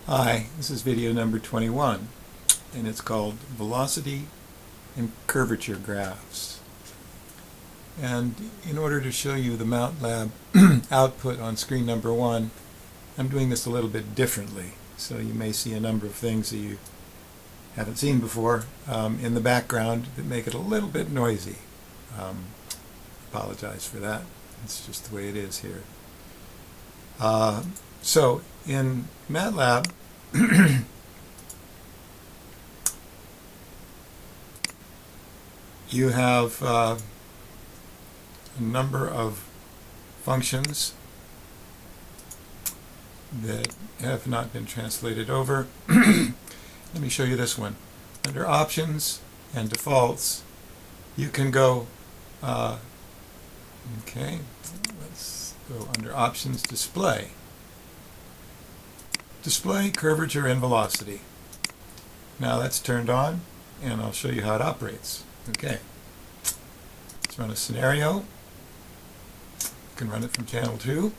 Hi, this is video number 21, and it's called Velocity and Curvature Graphs. And in order to show you the MATLAB output on screen number 1, I'm doing this a little bit differently. So you may see a number of things that you haven't seen before in the background that make it a little bit noisy. Apologize for that. It's just the way it is here. So in MATLAB, you have a number of functions that have not been translated over. Let me show you this one. Under Options and Defaults, you can go, let's go under Options, Display. Display curvature and velocity. Now that's turned on, and I'll show you how it operates. Okay, let's run a scenario. You can run it from channel 2.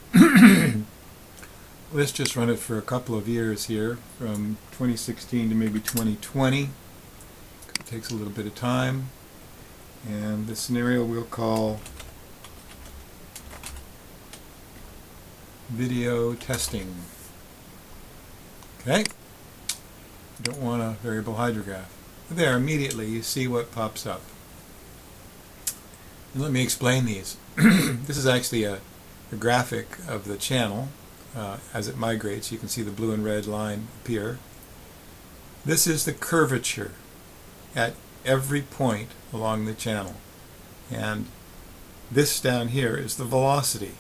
Let's just run it for a couple of years here, from 2016 to maybe 2020. It takes a little bit of time. And the scenario we'll call Video Testing. Okay? You don't want a variable hydrograph. There, immediately you see what pops up. And let me explain these. This is actually a graphic of the channel as it migrates. You can see the blue and red line appear. This is the curvature at every point along the channel. And this down here is the velocity,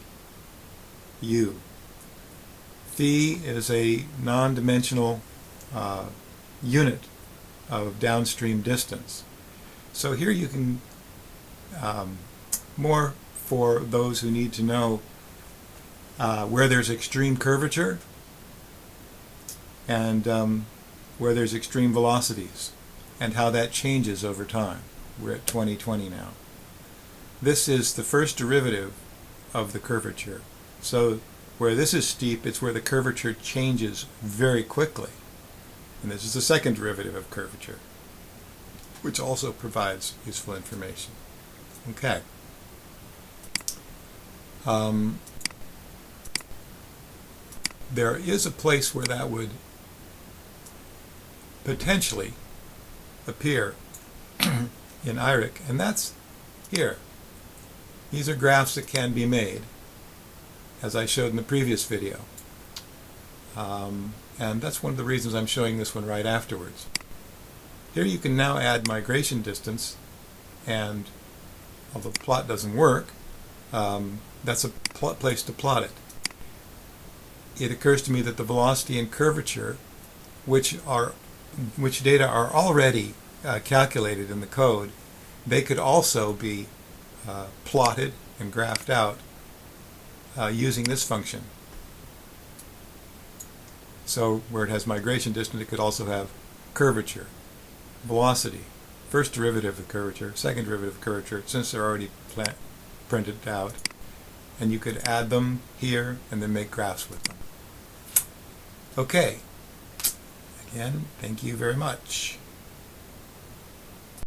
u. Phi is a non-dimensional unit of downstream distance. So here you can, more for those who need to know where there's extreme curvature and where there's extreme velocities and how that changes over time. We're at 2020 now. This is the first derivative of the curvature. So where this is steep, it's where the curvature changes very quickly. And this is the second derivative of curvature, which also provides useful information. Okay. There is a place where that would potentially appear in iRIC, and that's here. These are graphs that can be made, as I showed in the previous video. And that's one of the reasons I'm showing this one right afterwards. Here you can now add migration distance, and although the plot doesn't work, that's a place to plot it. It occurs to me that the velocity and curvature, which data are already calculated in the code, they could also be plotted and graphed out using this function. So where it has migration distance, it could also have curvature, velocity, first derivative of curvature, second derivative of curvature, since they're already printed out. And you could add them here and then make graphs with them. Okay. Again, thank you very much.